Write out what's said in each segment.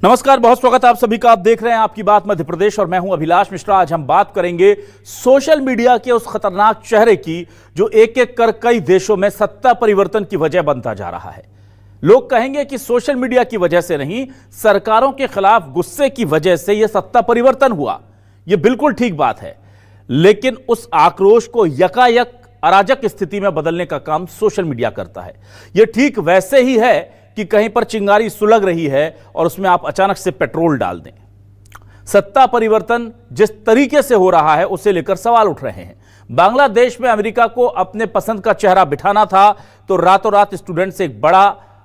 नमस्कार, बहुत स्वागत है आप सभी का। आप देख रहे हैं आपकी बात मध्य प्रदेश और मैं हूं अभिलाष मिश्रा। आज हम बात करेंगे सोशल मीडिया के उस खतरनाक चेहरे की जो एक एक कर कई देशों में सत्ता परिवर्तन की वजह बनता जा रहा है। लोग कहेंगे कि सोशल मीडिया की वजह से नहीं, सरकारों के खिलाफ गुस्से की वजह से यह सत्ता परिवर्तन हुआ। यह बिल्कुल ठीक बात है, लेकिन उस आक्रोश को यकायक अराजक स्थिति में बदलने का काम सोशल मीडिया करता है। यह ठीक वैसे ही है कि कहीं पर चिंगारी सुलग रही है और उसमें आप अचानक से पेट्रोल डाल दें। सत्ता परिवर्तन जिस तरीके से हो रहा है उसे लेकर सवाल उठ रहे हैं। बांग्लादेश में अमेरिका को अपने पसंद का चेहरा बिठाना था तो रातों रात स्टूडेंट से एक बड़ा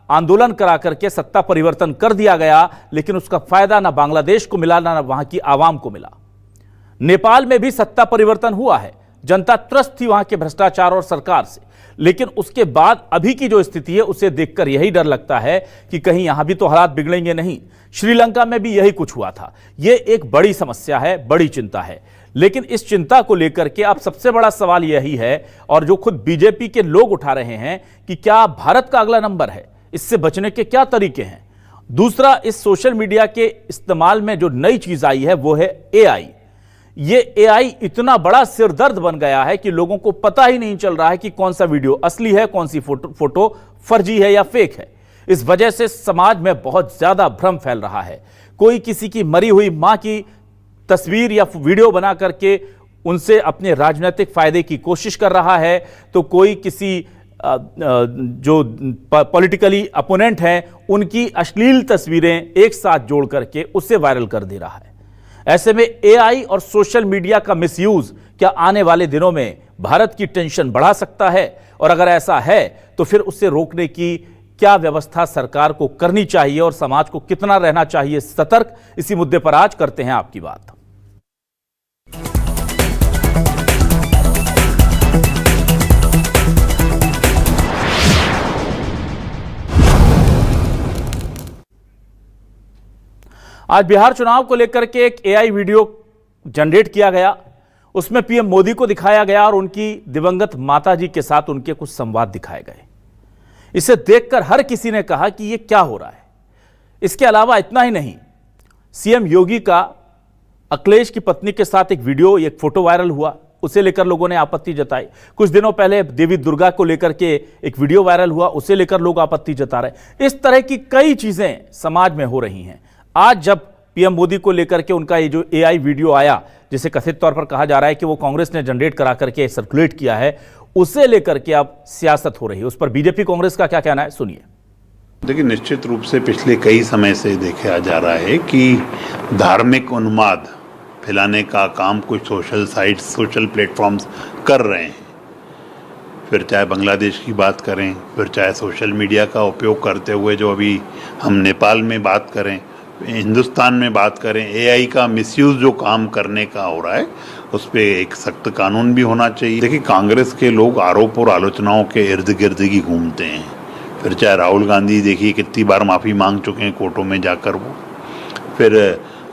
आंदोलन करा करके सत्ता परिवर्तन कर दिया गया, लेकिन उसका फायदा ना बांग्लादेश को मिला ना वहां की आवाम को मिला। नेपाल में भी सत्ता परिवर्तन हुआ है, जनता त्रस्त थी वहां के भ्रष्टाचार और सरकार से, लेकिन उसके बाद अभी की जो स्थिति है उसे देखकर यही डर लगता है कि कहीं यहां भी तो हालात बिगड़ेंगे नहीं। श्रीलंका में भी यही कुछ हुआ था। यह एक बड़ी समस्या है, बड़ी चिंता है, लेकिन इस चिंता को लेकर के अब सबसे बड़ा सवाल यही है और जो खुद बीजेपी के लोग उठा रहे हैं कि क्या भारत का अगला नंबर है, इससे बचने के क्या तरीके हैं। दूसरा, इस सोशल मीडिया के इस्तेमाल में जो नई चीज आई है वो है एआई। ये एआई इतना बड़ा सिरदर्द बन गया है कि लोगों को पता ही नहीं चल रहा है कि कौन सा वीडियो असली है, कौन सी फोटो फर्जी है या फेक है। इस वजह से समाज में बहुत ज्यादा भ्रम फैल रहा है। कोई किसी की मरी हुई मां की तस्वीर या वीडियो बना करके उनसे अपने राजनीतिक फायदे की कोशिश कर रहा है, तो कोई किसी जो पॉलिटिकली अपोनेंट हैं उनकी अश्लील तस्वीरें एक साथ जोड़ करके उसे वायरल कर दे रहा है। ऐसे में एआई और सोशल मीडिया का मिसयूज क्या आने वाले दिनों में भारत की टेंशन बढ़ा सकता है, और अगर ऐसा है तो फिर उसे रोकने की क्या व्यवस्था सरकार को करनी चाहिए और समाज को कितना रहना चाहिए सतर्क, इसी मुद्दे पर आज करते हैं आपकी बात। आज बिहार चुनाव को लेकर के एक एआई वीडियो जनरेट किया गया। उसमें पीएम मोदी को दिखाया गया और उनकी दिवंगत माताजी के साथ उनके कुछ संवाद दिखाए गए। इसे देखकर हर किसी ने कहा कि यह क्या हो रहा है। इसके अलावा इतना ही नहीं, सीएम योगी का अखिलेश की पत्नी के साथ एक वीडियो, एक फोटो वायरल हुआ, उसे लेकर लोगों ने आपत्ति जताई। कुछ दिनों पहले देवी दुर्गा को लेकर के एक वीडियो वायरल हुआ, उसे लेकर लोग आपत्ति जता रहे। इस तरह की कई चीजें समाज में हो रही हैं। आज जब पीएम मोदी को लेकर के उनका ये जो एआई वीडियो आया, जिसे कथित तौर पर कहा जा रहा है कि वो कांग्रेस ने जनरेट करा करके सर्कुलेट किया है, उसे लेकर के अब सियासत हो रही है। उस पर बीजेपी कांग्रेस का क्या कहना है, सुनिए। देखिए, निश्चित रूप से पिछले कई समय से देखा जा रहा है कि धार्मिक उन्माद फैलाने का काम कुछ सोशल साइट्स, सोशल प्लेटफॉर्म्स कर रहे हैं। फिर चाहे बांग्लादेश की बात करें, फिर चाहे सोशल मीडिया का उपयोग करते हुए जो अभी हम नेपाल में बात करें, हिंदुस्तान में बात करें, एआई का मिसयूज जो काम करने का हो रहा है, उस पर एक सख्त कानून भी होना चाहिए। देखिए, कांग्रेस के लोग आरोप और आलोचनाओं के इर्द गिर्द ही घूमते हैं। फिर चाहे राहुल गांधी देखिए कितनी बार माफ़ी मांग चुके हैं कोर्टों में जाकर वो। फिर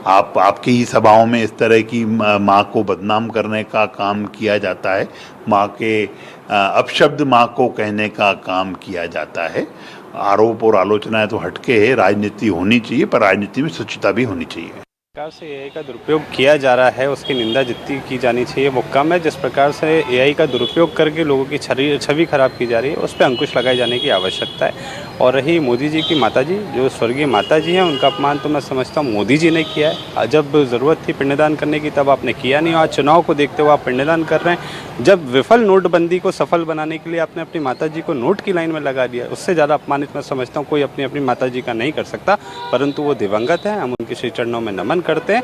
आपकी ही सभाओं में इस तरह की माँ को बदनाम करने का काम किया जाता है, माँ के अपशब्द माँ को कहने का काम किया जाता है। आरोप और आलोचनाएं तो हटके है, राजनीति होनी चाहिए, पर राजनीति में स्वच्छता भी होनी चाहिए। प्रकार से एआई का दुरुपयोग किया जा रहा है उसकी निंदा जितनी की जानी चाहिए वो कम है। जिस प्रकार से एआई का दुरुपयोग करके लोगों की छवि खराब की जा रही है, उस पर अंकुश लगाए जाने की आवश्यकता है। और रही मोदी जी की माताजी, जो स्वर्गीय माताजी हैं, उनका अपमान तो मैं समझता हूँ मोदी जी ने किया है। जब ज़रूरत थी पिंडदान करने की तब आपने किया नहीं। आज चुनाव को देखते हुए आप पिंडदान कर रहे हैं। जब विफल नोटबंदी को सफल बनाने के लिए आपने अपनी माताजी को नोट की लाइन में लगा दिया, उससे ज़्यादा अपमानित मैं समझता हूँ कोई अपनी माताजी का नहीं कर सकता। परंतु वो दिवंगत है, हम उनके श्री चरणों में नमन करते हैं।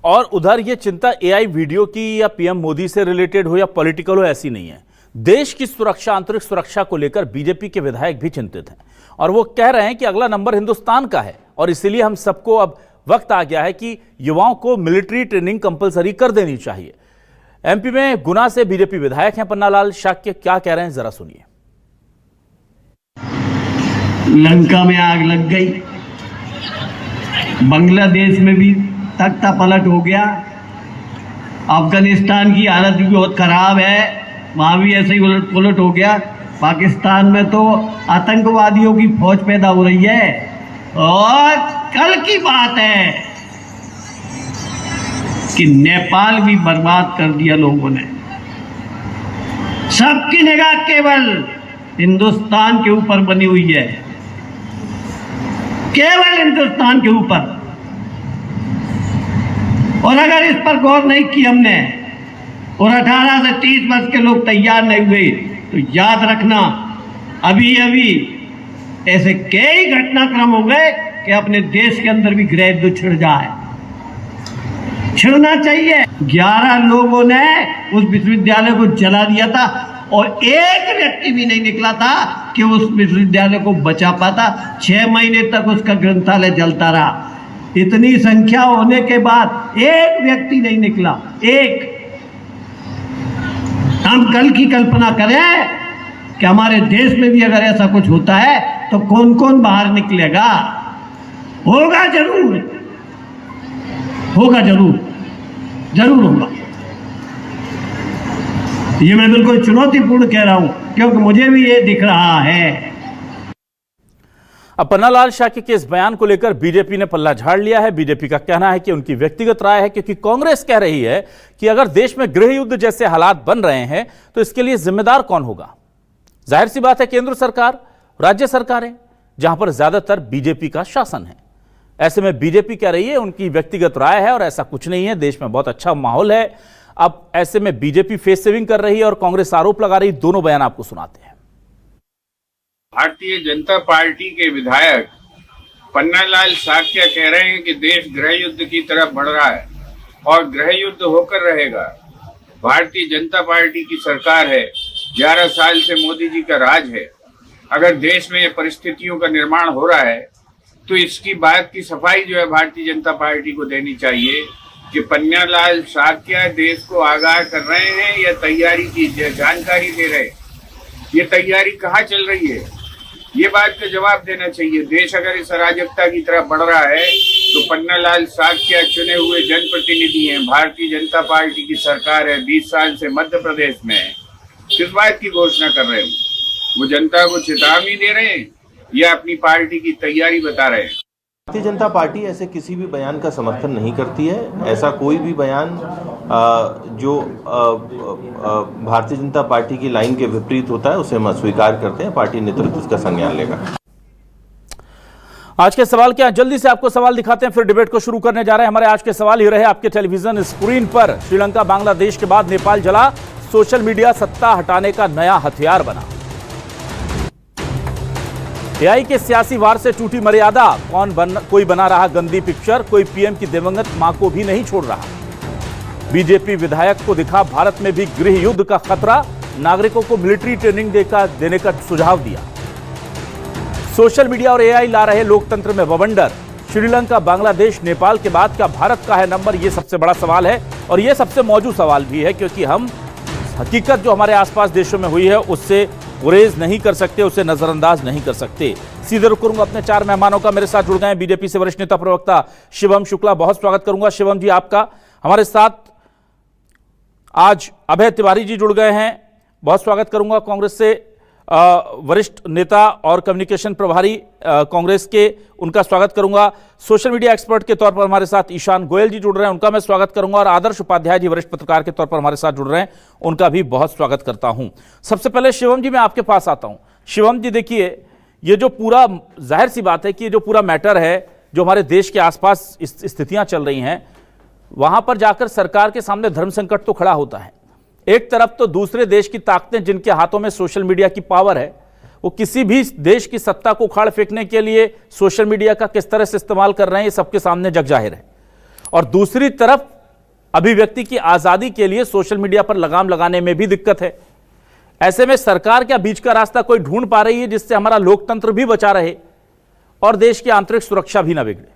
और उधर ये चिंता एआई वीडियो की या पीएम मोदी से रिलेटेड हो या पॉलिटिकल हो, ऐसी नहीं है। देश की सुरक्षा, आंतरिक सुरक्षा को लेकर बीजेपी के विधायक भी चिंतित हैं और वो कह रहे हैं कि अगला नंबर हिंदुस्तान का है और इसीलिए हम सबको अब वक्त आ गया है कि युवाओं को मिलिट्री ट्रेनिंग कंपलसरी कर देनी चाहिए। एमपी में गुना से बीजेपी विधायक हैं पन्नालाल शाक्य, क्या कह रहे हैं जरा सुनिए। लंका में आग लग गई, बांग्लादेश में भी तख्ता पलट हो गया, अफगानिस्तान की हालत भी बहुत खराब है, वहां भी ऐसे ही उलट पुलट हो गया। पाकिस्तान में तो आतंकवादियों की फौज पैदा हो रही है। और कल की बात है कि नेपाल भी बर्बाद कर दिया लोगों ने। सबकी निगाह केवल हिंदुस्तान के ऊपर बनी हुई है, केवल हिंदुस्तान के ऊपर। और अगर इस पर गौर नहीं की हमने और 18 से 30 वर्ष के लोग तैयार नहीं हुए तो याद रखना अभी अभी ऐसे कई घटनाक्रम हो गए कि अपने देश के अंदर भी गृह युद्ध छिड़ जाए। छिड़ना चाहिए। 11 लोगों ने उस विश्वविद्यालय को जला दिया था और एक व्यक्ति भी नहीं निकला था कि उस विश्वविद्यालय को बचा पाता। 6 महीने तक उसका ग्रंथालय जलता रहा। इतनी संख्या होने के बाद एक व्यक्ति नहीं निकला, एक। हम कल की कल्पना करें कि हमारे देश में भी अगर ऐसा कुछ होता है तो कौन कौन बाहर निकलेगा। होगा जरूर, होगा जरूर, जरूर होगा। ये मैं बिल्कुल चुनौतीपूर्ण कह रहा हूं क्योंकि मुझे भी ये दिख रहा है। अब पन्नालाल शाक्य के इस बयान को लेकर बीजेपी ने पल्ला झाड़ लिया है। बीजेपी का कहना है कि उनकी व्यक्तिगत राय है, क्योंकि कांग्रेस कह रही है कि अगर देश में गृह युद्ध जैसे हालात बन रहे हैं तो इसके लिए जिम्मेदार कौन होगा। जाहिर सी बात है, केंद्र सरकार, राज्य सरकारें, जहां पर ज्यादातर बीजेपी का शासन है। ऐसे में बीजेपी कह रही है, उनकी व्यक्तिगत राय है और ऐसा कुछ नहीं है, देश में बहुत अच्छा माहौल है। अब ऐसे में बीजेपी फेस सेविंग कर रही है और कांग्रेस आरोप लगा रही। दोनों बयान आपको सुनाते हैं। भारतीय जनता पार्टी के विधायक पन्नालाल शाक्य कह रहे हैं कि देश गृह युद्ध की तरफ बढ़ रहा है और गृह युद्ध होकर रहेगा। भारतीय जनता पार्टी की सरकार है, 11 साल से मोदी जी का राज है। अगर देश में परिस्थितियों का निर्माण हो रहा है तो इसकी बात की सफाई जो है भारतीय जनता पार्टी को देनी चाहिए कि पन्नालाल शाक्य देश को आगाह कर रहे हैं या तैयारी की जानकारी दे रहे हैं। ये तैयारी कहाँ चल रही है, ये बात का जवाब देना चाहिए। देश अगर इस अराजकता की तरफ बढ़ रहा है तो पन्नालाल शाक्य चुने हुए जनप्रतिनिधि हैं, भारतीय जनता पार्टी की सरकार है, 20 साल से मध्य प्रदेश में है। किस बात की घोषणा कर रहे हैं? वो जनता को चेतावनी दे रहे हैं या अपनी पार्टी की तैयारी बता रहे हैं? भारतीय जनता पार्टी ऐसे किसी भी बयान का समर्थन नहीं करती है। ऐसा कोई भी बयान जो भारतीय जनता पार्टी की लाइन के विपरीत होता है उसे हम अस्वीकार करते हैं। पार्टी नेतृत्व इसका संज्ञान लेगा। आज के सवाल क्या, जल्दी से आपको सवाल दिखाते हैं, फिर डिबेट को शुरू करने जा रहे हैं। हमारे आज के सवाल ही रहे आपके टेलीविजन स्क्रीन पर। श्रीलंका बांग्लादेश के बाद नेपाल जला, सोशल मीडिया सत्ता हटाने का नया हथियार बना। एआई के सियासी वार से टूटी मर्यादा, कोई बना रहा गंदी पिक्चर, कोई पीएम की दिवंगत मां को भी नहीं छोड़ रहा। बीजेपी विधायक को दिखा भारत में भी गृह युद्ध का खतरा, नागरिकों को मिलिट्री ट्रेनिंग देने का सुझाव दिया। सोशल मीडिया और एआई ला रहे लोकतंत्र में बवंडर, श्रीलंका बांग्लादेश नेपाल के बाद क्या भारत का है नंबर, यह सबसे बड़ा सवाल है और यह सबसे मौजूद सवाल भी है, क्योंकि हम हकीकत जो हमारे आसपास देशों में हुई है उससे गुरेज नहीं कर सकते, उसे नजरअंदाज नहीं कर सकते। सीधे रुक करूंगा अपने 4 मेहमानों का। मेरे साथ जुड़ गए हैं बीजेपी से वरिष्ठ नेता प्रवक्ता शिवम शुक्ला, बहुत स्वागत करूंगा शिवम जी आपका। हमारे साथ आज अभय तिवारी जी जुड़ गए हैं, बहुत स्वागत करूंगा। कांग्रेस से वरिष्ठ नेता और कम्युनिकेशन प्रभारी कांग्रेस के, उनका स्वागत करूंगा। सोशल मीडिया एक्सपर्ट के तौर पर हमारे साथ ईशान गोयल जी जुड़ रहे हैं, उनका मैं स्वागत करूंगा। और आदर्श उपाध्याय जी वरिष्ठ पत्रकार के तौर पर हमारे साथ जुड़ रहे हैं, उनका भी बहुत स्वागत करता हूं। सबसे पहले शिवम जी मैं आपके पास आता हूं। शिवम जी देखिए, ये जो पूरा, जाहिर सी बात है कि ये जो पूरा मैटर है, जो हमारे देश के आसपास स्थितियां चल रही हैं, वहां पर जाकर सरकार के सामने धर्म संकट तो खड़ा होता है। एक तरफ तो दूसरे देश की ताकतें जिनके हाथों में सोशल मीडिया की पावर है, वो किसी भी देश की सत्ता को उखाड़ फेंकने के लिए सोशल मीडिया का किस तरह से इस्तेमाल कर रहे हैं, ये सबके सामने जग जाहिर है। और दूसरी तरफ अभिव्यक्ति की आजादी के लिए सोशल मीडिया पर लगाम लगाने में भी दिक्कत है। ऐसे में सरकार क्या बीच का रास्ता कोई ढूंढ पा रही है जिससे हमारा लोकतंत्र भी बचा रहे और देश की आंतरिक सुरक्षा भी ना बिगड़े?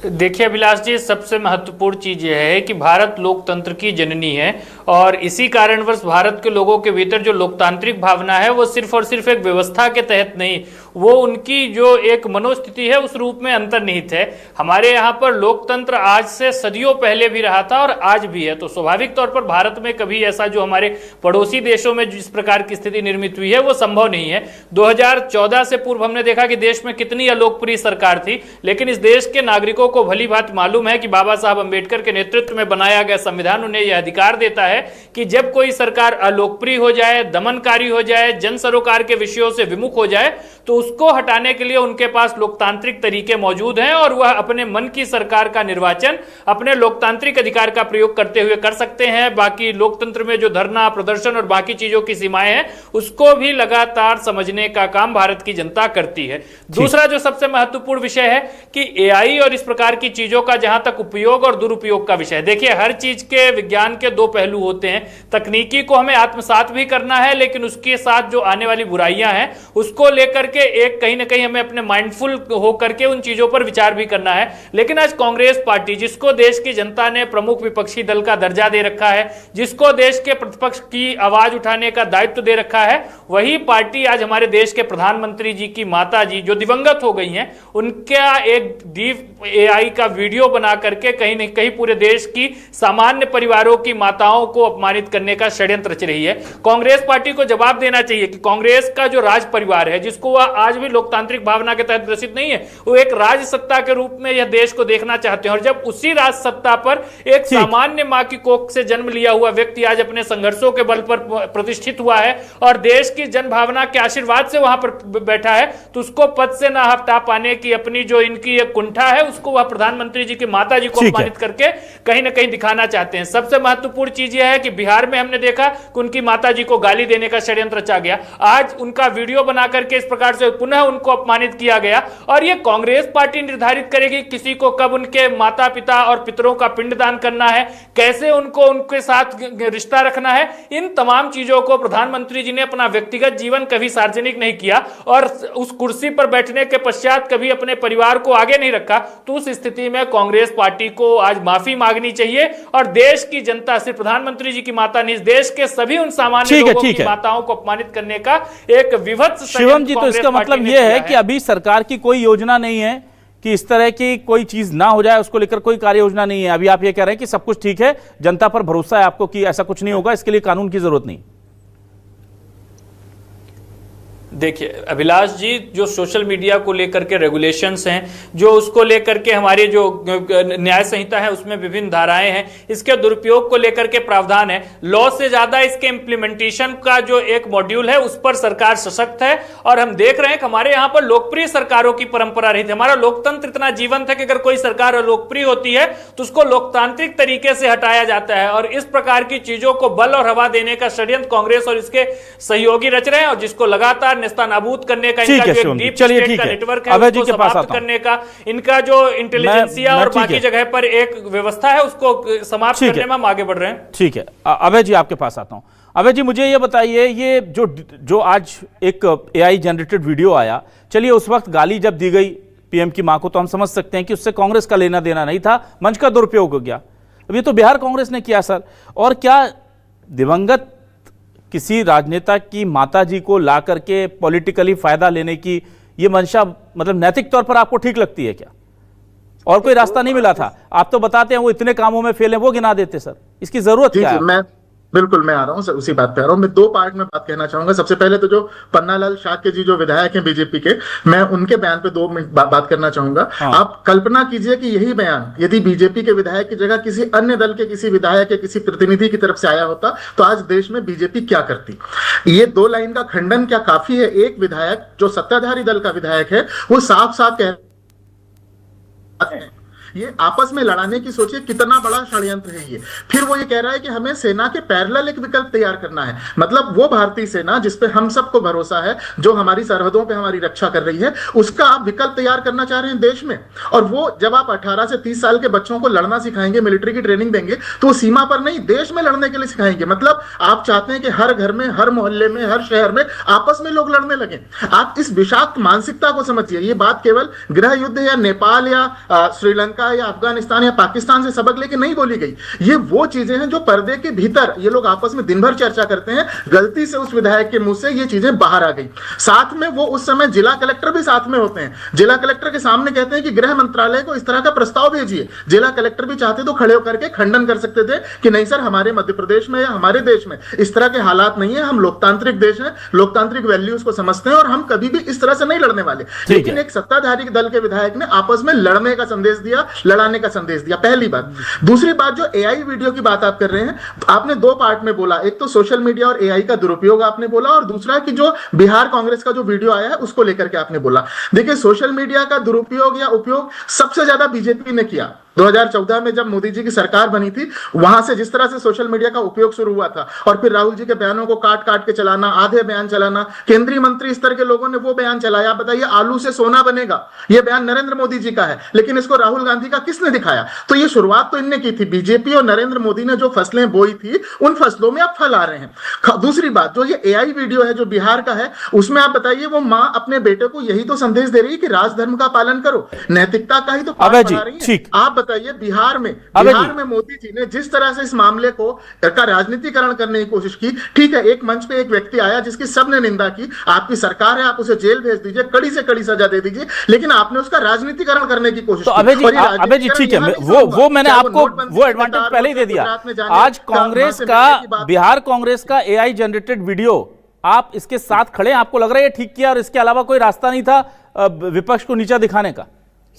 देखिए अभिलाष जी, सबसे महत्वपूर्ण चीज यह है कि भारत लोकतंत्र की जननी है और इसी कारणवश भारत के लोगों के भीतर जो लोकतांत्रिक भावना है वो सिर्फ और सिर्फ एक व्यवस्था के तहत नहीं, वो उनकी जो एक मनोस्थिति है उस रूप में अंतर्निहित है। हमारे यहाँ पर लोकतंत्र आज से सदियों पहले भी रहा था और आज भी है, तो स्वाभाविक तौर पर भारत में कभी ऐसा जो हमारे पड़ोसी देशों में जिस प्रकार की स्थिति निर्मित हुई है वो संभव नहीं है। 2014 से पूर्व हमने देखा कि देश में कितनी अलोकप्रिय सरकार थी, लेकिन इस देश के नागरिकों को भली भांति मालूम है कि बाबा साहब अंबेडकर के नेतृत्व में बनाया गया संविधान उन्हें यह अधिकार देता है कि जब कोई सरकार अलोकप्रिय हो जाए, दमनकारी हो जाए, जन सरोकार के विषयों से विमुख हो जाए, तो उसको हटाने के लिए उनके पास लोकतांत्रिक तरीके मौजूद हैं और वह अपने मन की सरकार का निर्वाचन अपने लोकतांत्रिक अधिकार का प्रयोग करते हुए कर सकते हैं। बाकी लोकतंत्र में जो धरना, प्रदर्शन और बाकी चीजों की सीमाएं हैं उसको भी लगातार समझने का काम भारत की जनता करती है। दूसरा जो सबसे महत्वपूर्ण विषय है कि एआई और इस प्रकार की चीजों का जहां तक उपयोग और दुरुपयोग का विषय, देखिए हर चीज के विज्ञान के दो पहलू होते हैं। तकनीकी को हमें आत्मसात भी करना है, लेकिन उसके साथ जो आने वाली बुराइयां हैं उसको लेकर के एक कहीं ना कहीं हमें अपने माइंडफुल होकर के उन चीजों पर विचार भी करना है। लेकिन आज कांग्रेस पार्टी, जिसको देश की जनता ने प्रमुख विपक्षी दल का दर्जा दे रखा है, जिसको देश के प्रतिपक्ष की आवाज उठाने का दायित्व दे रखा है, वही पार्टी आज हमारे देश के प्रधानमंत्री जी की माता जी जो दिवंगत हो गई हैं, उनका एक डीप एआई का वीडियो बना करके कहीं न कहीं पूरे देश की सामान्य परिवारों की माताओं को अपमानित करने का षड्यंत्र रच रही है। कांग्रेस पार्टी को जवाब देना चाहिए कि कांग्रेस का जो राज परिवार है, जिसको वह आज भी लोकतांत्रिक भावना के तहत ग्रसित नहीं है, वो एक राज सत्ता के रूप में यह देश को देखना चाहते हैं। और जब उसी राज सत्ता पर एक सामान्य मां की कोख से जन्म लिया हुआ व्यक्ति आज अपने संघर्षों के बल पर प्रतिष्ठित हुआ है और देश की जन भावना के आशीर्वाद से वहां पर बैठा है, तो उसको पद से ना हटा पाने की अपनी जो इनकी एक कुंठा है उसको वह प्रधानमंत्री जी की माता जी को अपमानित करके कहीं ना कहीं दिखाना चाहते हैं। सबसे महत्वपूर्ण चीज यह है कि बिहार में हमने देखा कि उनकी माता जी को गाली देने का षड्यंत्र रचा गया, आज उनका वीडियो बना करके इस प्रकार से पुनः उनको अपमानित किया गया। और यह कांग्रेस पार्टी निर्धारित करेगी किसी को कब उनके माता पिता और पितरों का पिंडदान करना है, कैसे उनको उनके साथ रिश्ता रखना है। इन तमाम चीजों को प्रधानमंत्री जी ने अपना व्यक्तिगत जीवन कभी सार्वजनिक नहीं किया और उस कुर्सी पर बैठने के पश्चात कभी अपने परिवार को आगे नहीं रखा। तो उस स्थिति में कांग्रेस पार्टी को आज माफी मांगनी चाहिए और देश की जनता, सिर्फ प्रधानमंत्री जी की माता नहीं, देश के सभी उन सामान्य लोगों की माताओं को अपमानित करने का एक विभत्स शिवम जी, तो इसका मतलब यह है कि अभी सरकार की कोई योजना नहीं है कि इस तरह की कोई चीज ना हो जाए, उसको लेकर कोई कार्य योजना नहीं है। अभी आप ये कह रहे हैं कि सब कुछ ठीक है, जनता पर भरोसा है आपको कि ऐसा कुछ नहीं होगा, इसके लिए कानून की जरूरत नहीं। देखिए अभिलाष जी, जो सोशल मीडिया को लेकर के रेगुलेशंस हैं, जो उसको लेकर के हमारी जो न्याय संहिता है उसमें विभिन्न धाराएं हैं, इसके दुरुपयोग को लेकर के प्रावधान है। लॉ से ज्यादा इसके इम्प्लीमेंटेशन का जो एक मॉड्यूल है उस पर सरकार सशक्त है और हम देख रहे हैं कि हमारे यहाँ पर लोकप्रिय सरकारों की परंपरा रही थी। हमारा लोकतंत्र इतना जीवंत है कि अगर कोई सरकार अलोकप्रिय होती है तो उसको लोकतांत्रिक तरीके से हटाया जाता है और इस प्रकार की चीजों को बल और हवा देने का षड्यंत्र कांग्रेस और इसके सहयोगी रच रहे हैं और जिसको लगातार नेस्तनाबूद करने का इनका जो डीप स्टेट का नेटवर्क है उसको समाप्त करने का इनका जो इंटेलिजेंसिया और बाकी जगह पर एक व्यवस्था है उसको समाप्त करने में हम आगे बढ़ रहे हैं। ठीक है, अभय जी आपके पास आता हूं। अभय जी, मुझे ये बताइए, ये जो आज एक एआई जनरेटेड वीडियो आया, चलिए उस वक्त गाली जब दी गई पीएम की मां को तो हम समझ सकते हैं कि उससे कांग्रेस का लेना देना नहीं था, मंच का दुरुपयोग हो गया। अब ये तो बिहार कांग्रेस ने किया सर, और क्या दिवंगत किसी राजनेता की माताजी को ला करके पॉलिटिकली फायदा लेने की ये मंशा मतलब नैतिक तौर पर आपको ठीक लगती है क्या? और कोई रास्ता नहीं मिला था? आप तो बताते हैं वो इतने कामों में फेल है, वो गिना देते सर, इसकी जरूरत क्या है? बिल्कुल मैं आ रहा हूँ, उसी बात पे आ रहा हूँ। मैं दो पार्ट में बात कहना चाहूंगा। सबसे पहले तो जो पन्नालाल शाक्य जी जो विधायक हैं बीजेपी के, मैं उनके बयान पे 2 मिनट बात करना चाहूंगा। आप कल्पना कीजिए कि यही बयान यदि बीजेपी के विधायक की जगह किसी अन्य दल के किसी विधायक या किसी प्रतिनिधि की तरफ से आया होता तो आज देश में बीजेपी क्या करती। ये 2 लाइन का खंडन क्या काफी है? एक विधायक जो सत्ताधारी दल का विधायक है वो साफ साफ कह ये आपस में लड़ाने की सोचिए कितना बड़ा षड्यंत्र है ये। फिर वो ये कह रहा है कि हमें सेना के पैरेलल एक विकल्प तैयार करना है, मतलब वो भारतीय सेना जिस पे हम सबको भरोसा है, जो हमारी सरहदों पे हमारी रक्षा कर रही है, उसका आप विकल्प तैयार करना चाह रहे हैं देश में। और वो जब आप 18 से 30 साल के बच्चों को लड़ना सिखाएंगे, मिलिट्री की ट्रेनिंग देंगे, तो वो सीमा पर नहीं देश में लड़ने के लिए सिखाएंगे। मतलब आप चाहते हैं कि हर घर में, हर मोहल्ले में, हर शहर में आपस में लोग लड़ने लगे। आप इस विषाक्त मानसिकता को समझिए। ये बात केवल गृह युद्ध या नेपाल या श्रीलंका अमेरिका या अफगानिस्तान या पाकिस्तान से सबक लेके नहीं बोली गई। ये वो चीजें हैं जो पर्दे के भीतर ये लोग आपस में दिन भर चर्चा करते हैं, गलती से उस विधायक के मुंह से ये चीजें बाहर आ गई। साथ में वो उस समय जिला कलेक्टर भी साथ में होते हैं, जिला कलेक्टर के सामने कहते हैं कि गृह मंत्रालय को इस तरह का प्रस्ताव भेजिए। जिला कलेक्टर भी चाहते तो खड़े होकर के खंडन कर सकते थे कि नहीं सर, हमारे मध्य प्रदेश में या हमारे देश में इस तरह के हालात नहीं है, हम लोकतांत्रिक देश हैं, लोकतांत्रिक वैल्यूज को समझते हैं और हम कभी भी इस तरह से नहीं लड़ने वाले। लेकिन एक सत्ताधारी दल के विधायक ने आपस में लड़ने का संदेश दिया, लड़ाने का संदेश दिया, पहली बात। दूसरी बात, जो एआई वीडियो की बात आप कर रहे हैं, तो आपने दो पार्ट में बोला, एक तो सोशल मीडिया और एआई का दुरुपयोग आपने बोला, और दूसरा कि जो बिहार कांग्रेस का जो वीडियो आया है उसको लेकर के आपने बोला। देखिए, सोशल मीडिया का दुरुपयोग या उपयोग सबसे ज्यादा बीजेपी ने किया। 2014 में जब मोदी जी की सरकार बनी थी, वहां से जिस तरह से सोशल मीडिया का उपयोग शुरू हुआ था, और फिर राहुल जी के बयानों को काट काट के चलाना, आधे बयान चलाना, केंद्रीय मंत्री स्तर के लोगों ने वो बयान चलाया, बताइए आलू से सोना बनेगा, ये बयान नरेंद्र मोदी जी का है, लेकिन इसको राहुल गांधी का किसने दिखाया? तो ये शुरुआत तो इनने की थी। बीजेपी और नरेंद्र मोदी ने जो फसलें बोई थी, उन फसलों में अब फल आ रहे हैं। दूसरी बात, जो ये एआई वीडियो है जो बिहार का है, उसमें आप बताइए वो मां अपने बेटे को यही तो संदेश दे रही है कि राजधर्म का पालन करो, नैतिकता का ही तो पाठ पढ़ा रही है। आप बताइए, बिहार में मोदी जी ने जिस तरह से इस मामले को का राजनीतिकरण करने की कोशिश की, ठीक है, एक मंच पे एक व्यक्ति आया जिसकी सबने निंदा की, आपकी सरकार है, आप उसे जेल भेज दीजिए, कड़ी से कड़ी सजा दे दीजिए, लेकिन आपने उसका राजनीतिकरण करने की कोशिश की। अबे जी ठीक है, वो मैंने आपको वो एडवांटेज पहले ही दे दिया। आज कांग्रेस का, बिहार कांग्रेस का एआई जनरेटेड वीडियो आप इसके साथ खड़े, आपको लग रहा है ये ठीक किया और इसके अलावा कोई रास्ता नहीं था विपक्ष को नीचा दिखाने का?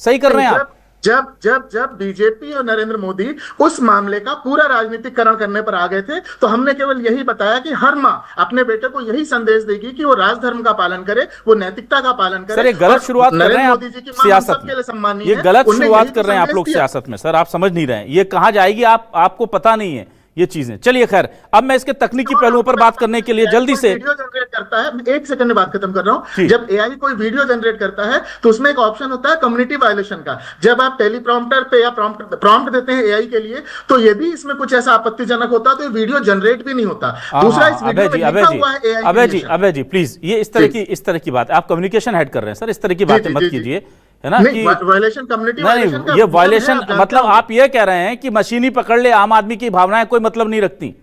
सही कर रहे हैं आप? जब बीजेपी और नरेंद्र मोदी उस मामले का पूरा राजनीतिकरण करने पर आ गए थे, तो हमने केवल यही बताया कि हर मां अपने बेटे को यही संदेश देगी कि वो राजधर्म का पालन करे, वो नैतिकता का पालन करे। सर, ये गलत शुरुआत कर रहे हैं आप सियासत में, ये गलत शुरुआत कर रहे हैं आप लोग सियासत में। सर, आप समझ नहीं रहे हैं ये कहां जाएगी, आपको पता नहीं है ये चीजें। चलिए खैर, अब मैं इसके तकनीकी पहलुओं पर बात करने के लिए जल्दी से, वीडियो जनरेट करता है, एक सेकंड में बात खत्म कर रहा हूं। जब एआई कोई वीडियो जनरेट करता है तो उसमें एक ऑप्शन होता है कम्युनिटी वायलेशन का। जब आप टेलीप्रॉम्प्टर पे या प्रॉम्प्ट देते हैं एआई के लिए, तो यदि इसमें कुछ ऐसा आपत्तिजनक होता तो ये वीडियो जनरेट भी नहीं होता। दूसरा, इस वीडियो में लिखा हुआ है एआई। अबे जी प्लीज, ये इस तरह की बात, आप कम्युनिकेशन हेड कर रहे हैं सर, इस तरह की बातें मत कीजिए, है ना? कि वायलेशन, कम्युनिटी वायलेशन, ये वायलेशन मतलब आप ये कह रहे हैं कि मशीनी पकड़ ले, आम आदमी की भावनाएं कोई मतलब नहीं रखती,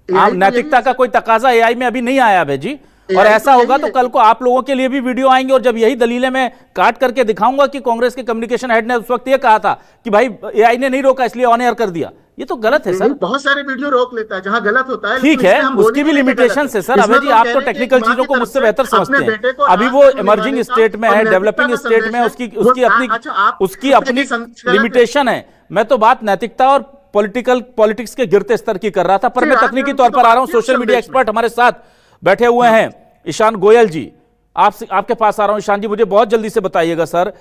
आम नैतिकता का कोई तकाजा एआई में अभी नहीं आया है जी। और ऐसा होगा तो कल को आप लोगों के लिए भी वीडियो आएंगे, और जब यही दलीलें मैं काट करके दिखाऊंगा कि कांग्रेस के कम्युनिकेशन हेड ने उस वक्त ये कहा था कि भाई एआई ने नहीं रोका इसलिए ऑन एयर कर दिया, ये तो गलत है सर। बहुत सारे वीडियो रोक लेता है जहां गलत होता है, ठीक है, उसकी भी लिमिटेशन है सर। अभय जी, आप तो टेक्निकल चीजों को मुझसे बेहतर समझते हैं। अभी वो इमर्जिंग स्टेट में है, डेवलपिंग स्टेट में, उसकी अपनी लिमिटेशन है। मैं तो बात नैतिकता और पॉलिटिक्स के गिरते स्तर की कर रहा था, पर मैं तकनीकी तौर पर आ रहा हूं। सोशल मीडिया एक्सपर्ट हमारे साथ बैठे हुए हैं, ईशान गोयल जी, आपके पास आ रहा हूं। ईशान जी, मुझे बहुत जल्दी से बताइएगा सर,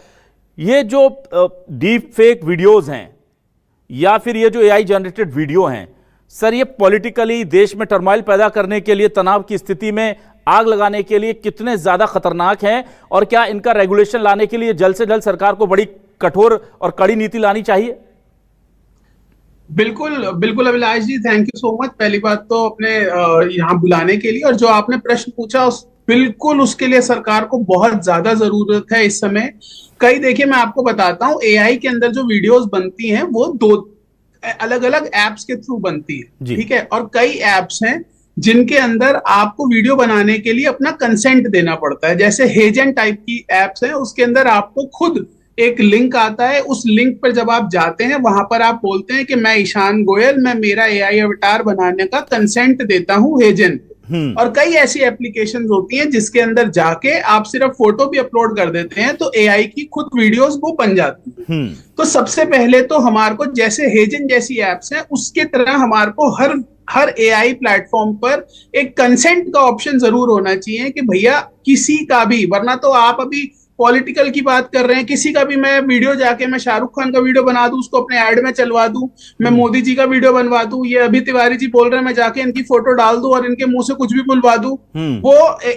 ये जो डीप फेक वीडियोज हैं या फिर ये जो एआई जनरेटेड वीडियो हैं सर, ये पॉलिटिकली देश में टर्मोइल पैदा करने के लिए, तनाव की स्थिति में आग लगाने के लिए कितने ज्यादा खतरनाक हैं, और क्या इनका रेगुलेशन लाने के लिए जल्द से जल्द सरकार को बड़ी कठोर और कड़ी नीति लानी चाहिए? बिल्कुल बिल्कुल अभिलाष जी, थैंक यू सो मच। पहली बात तो अपने यहाँ बुलाने के लिए, और जो आपने प्रश्न पूछा बिल्कुल उसके लिए सरकार को बहुत ज्यादा जरूरत है इस समय। कई, देखिए मैं आपको बताता हूँ, एआई के अंदर जो वीडियोस बनती हैं वो 2 अलग अलग एप्स के थ्रू बनती है, ठीक है, और कई एप्स हैं जिनके अंदर आपको वीडियो बनाने के लिए अपना कंसेंट देना पड़ता है। जैसे हेजन टाइप की एप्स हैं, उसके अंदर आपको खुद एक लिंक आता है, उस लिंक पर जब आप जाते हैं, वहां पर आप बोलते हैं कि मैं ईशान गोयल, मैं मेरा एआई अवतार बनाने का कंसेंट देता हूं हेजन। और कई ऐसी एप्लीकेशंस होती हैं जिसके अंदर जाके आप सिर्फ फोटो भी अपलोड कर देते हैं तो एआई की खुद वीडियोस वो बन जाती हैं। तो सबसे पहले तो हमारे को, जैसे हेजन जैसी एप्स हैं, उसके तरह हमारे को हर एआई प्लेटफॉर्म पर एक कंसेंट का ऑप्शन जरूर होना चाहिए कि भैया किसी का भी, वरना तो आप अभी पॉलिटिकल की बात कर रहे हैं, किसी का भी मैं वीडियो जाके मैं शाहरुख खान का वीडियो बना दूं, उसको अपने ऐड में चलवा दूं, मैं मोदी जी का वीडियो बनवा दूं, ये अभी तिवारी जी बोल रहे हैं मैं जाके इनकी फोटो डाल दूं और इनके मुंह से कुछ भी बुलवा दूं, वो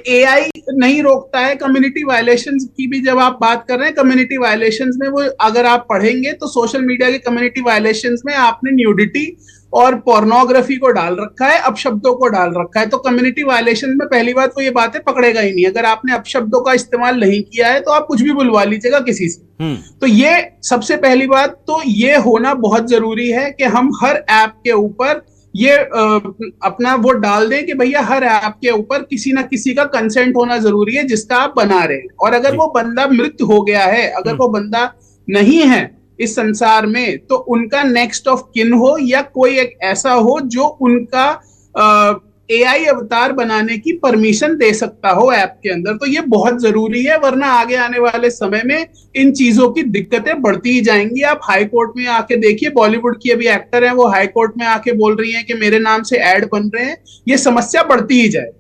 एआई नहीं रोकता है। कम्युनिटी वायलेशंस की भी जब आप बात कर रहे हैं, कम्युनिटी वायलेशंस में वो अगर आप पढ़ेंगे तो सोशल मीडिया के कम्युनिटी वायलेशंस में आपने न्यूडिटी और पोर्नोग्राफी को डाल रखा है, अपशब्दों को डाल रखा है। तो कम्युनिटी वायलेशन में पहली बात तो ये बातें पकड़ेगा ही नहीं। अगर आपने अपशब्दों का इस्तेमाल नहीं किया है तो आप कुछ भी बुलवा लीजिएगा किसी से। तो ये सबसे पहली बात तो ये होना बहुत जरूरी है कि हम हर ऐप के ऊपर ये अपना वो डाल दें कि भैया हर ऐप के ऊपर किसी ना किसी का कंसेंट होना जरूरी है जिसका आप बना रहे हैं। और अगर वो बंदा मृत हो गया है, अगर वो बंदा नहीं है इस संसार में, तो उनका नेक्स्ट ऑफ किन हो या कोई एक ऐसा हो जो उनका एआई अवतार बनाने की परमिशन दे सकता हो ऐप के अंदर। तो ये बहुत जरूरी है, वरना आगे आने वाले समय में इन चीजों की दिक्कतें बढ़ती ही जाएंगी। आप हाई कोर्ट में आके देखिए, बॉलीवुड की अभी एक्टर हैं वो हाई कोर्ट में आके बोल रही हैं कि मेरे नाम से ऐड बन रहे हैं। ये समस्या बढ़ती ही जाए।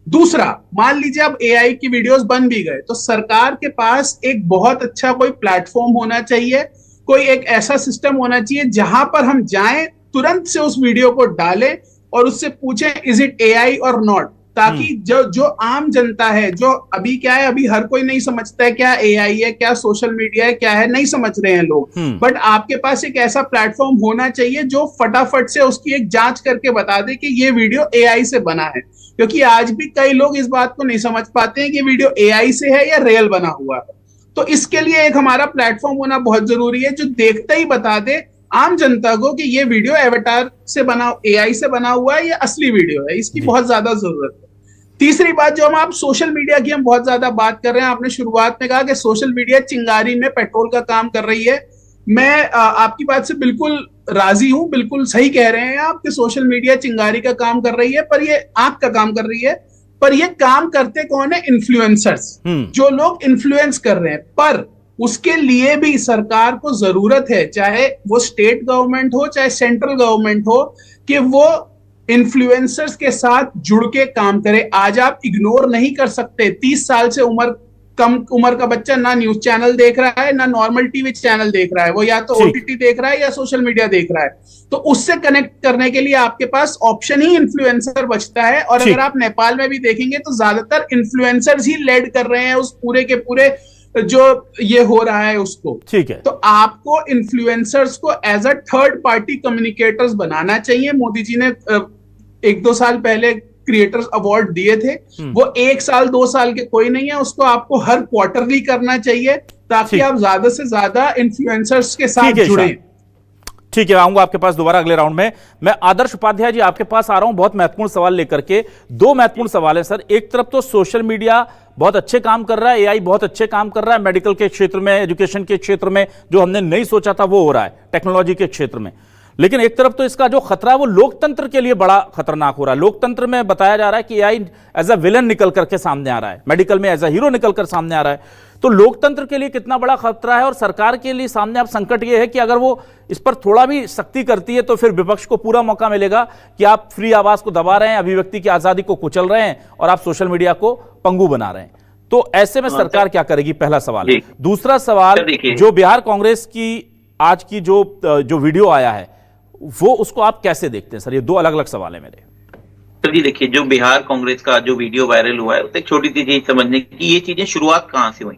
दूसरा, मान लीजिए अब एआई की वीडियोस बन भी गए तो सरकार के पास एक बहुत अच्छा कोई प्लेटफॉर्म होना चाहिए, कोई एक ऐसा सिस्टम होना चाहिए जहां पर हम जाएं, तुरंत से उस वीडियो को डालें और उससे पूछें इज इट एआई और नॉट, ताकि जो आम जनता है, जो अभी क्या है, अभी हर कोई नहीं समझता है क्या एआई है, क्या सोशल मीडिया है, क्या है, नहीं समझ रहे हैं लोग। बट आपके पास एक ऐसा प्लेटफॉर्म होना चाहिए जो फटाफट से उसकी एक जांच करके बता दे कि ये वीडियो एआई से बना है। क्योंकि आज भी कई लोग इस बात को नहीं समझ पाते हैं कि वीडियो एआई से है या रियल बना हुआ है। तो इसके लिए एक हमारा प्लेटफॉर्म होना बहुत जरूरी है जो देखते ही बता दे आम जनता को कि ये वीडियो एवेटार से बना, एआई से बना हुआ है या असली वीडियो है। इसकी बहुत ज्यादा जरूरत है। तीसरी बात, जो आप सोशल मीडिया की हम बहुत ज्यादा बात कर रहे हैं, आपने शुरुआत में कहा कि सोशल मीडिया चिंगारी में पेट्रोल का काम कर रही है। मैं आपकी बात से बिल्कुल राजी हूं, बिल्कुल सही कह रहे हैं आप कि सोशल मीडिया चिंगारी का काम कर रही है, पर ये आग का काम कर रही है। पर ये काम करते कौन है? इन्फ्लुएंसर्स, जो लोग इन्फ्लुएंस कर रहे हैं। पर उसके लिए भी सरकार को जरूरत है, चाहे वो स्टेट गवर्नमेंट हो चाहे सेंट्रल गवर्नमेंट हो, कि वो इन्फ्लुएंसर्स के साथ जुड़ के काम करे। आज आप इग्नोर नहीं कर सकते, 30 साल से कम उम्र का बच्चा ना न्यूज चैनल देख रहा है ना नॉर्मल टीवी चैनल देख रहा है, वो या तो ओटीटी देख रहा है या सोशल मीडिया देख रहा है। तो उससे कनेक्ट करने के लिए आपके पास ऑप्शन ही इन्फ्लुएंसर बचता है। और अगर आप नेपाल में भी देखेंगे तो ज्यादातर इन्फ्लुएंसर्स ही लीड कर रहे हैं उस पूरे के पूरे जो ये हो रहा है उसको। ठीक है, तो आपको इन्फ्लुएंसर्स को as a third party communicators बनाना चाहिए। मोदी जी ने 1-2 साल पहले क्रिएटर्स अवार्ड दिए थे, वो 1 साल 2 साल के कोई नहीं है, उसको आपको हर क्वार्टरली करना चाहिए ताकि आप ज्यादा से ज्यादा इन्फ्लुएंसर्स के साथ जुड़े। ठीक है, आऊंगा आपके पास दोबारा अगले राउंड में। मैं आदर्श उपाध्याय जी आपके पास आ रहा हूं बहुत महत्वपूर्ण सवाल लेकर के। 2 महत्वपूर्ण सवाल है सर। एक तरफ तो सोशल मीडिया बहुत अच्छे काम कर रहा है, एआई बहुत अच्छे काम कर रहा है, मेडिकल के क्षेत्र में, एजुकेशन के क्षेत्र में जो हमने नहीं सोचा था वो हो रहा है, टेक्नोलॉजी के क्षेत्र में। लेकिन एक तरफ तो इसका जो खतरा है वो लोकतंत्र के लिए बड़ा खतरनाक हो रहा है। लोकतंत्र में बताया जा रहा है कि एआई एज अ विलन निकल करके सामने आ रहा है, मेडिकल में एज अ हीरो निकल कर सामने आ रहा है। तो लोकतंत्र के लिए कितना बड़ा खतरा है, और सरकार के लिए सामने अब संकट ये है कि अगर वो इस पर थोड़ा भी सख्ती करती है तो फिर विपक्ष को पूरा मौका मिलेगा कि आप फ्री आवाज को दबा रहे हैं, अभिव्यक्ति की आजादी को कुचल रहे हैं और आप सोशल मीडिया को पंगु बना रहे हैं। तो ऐसे में सरकार क्या करेगी, पहला सवाल। दूसरा सवाल, जो बिहार कांग्रेस की आज की जो वीडियो आया है वो उसको आप कैसे देखते हैं सर? ये 2 अलग अलग सवाल है मेरे। तो जी देखिए, जो बिहार कांग्रेस का जो वीडियो वायरल हुआ है उससे एक छोटी सी चीज समझने की, ये चीजें शुरुआत कहाँ से हुई।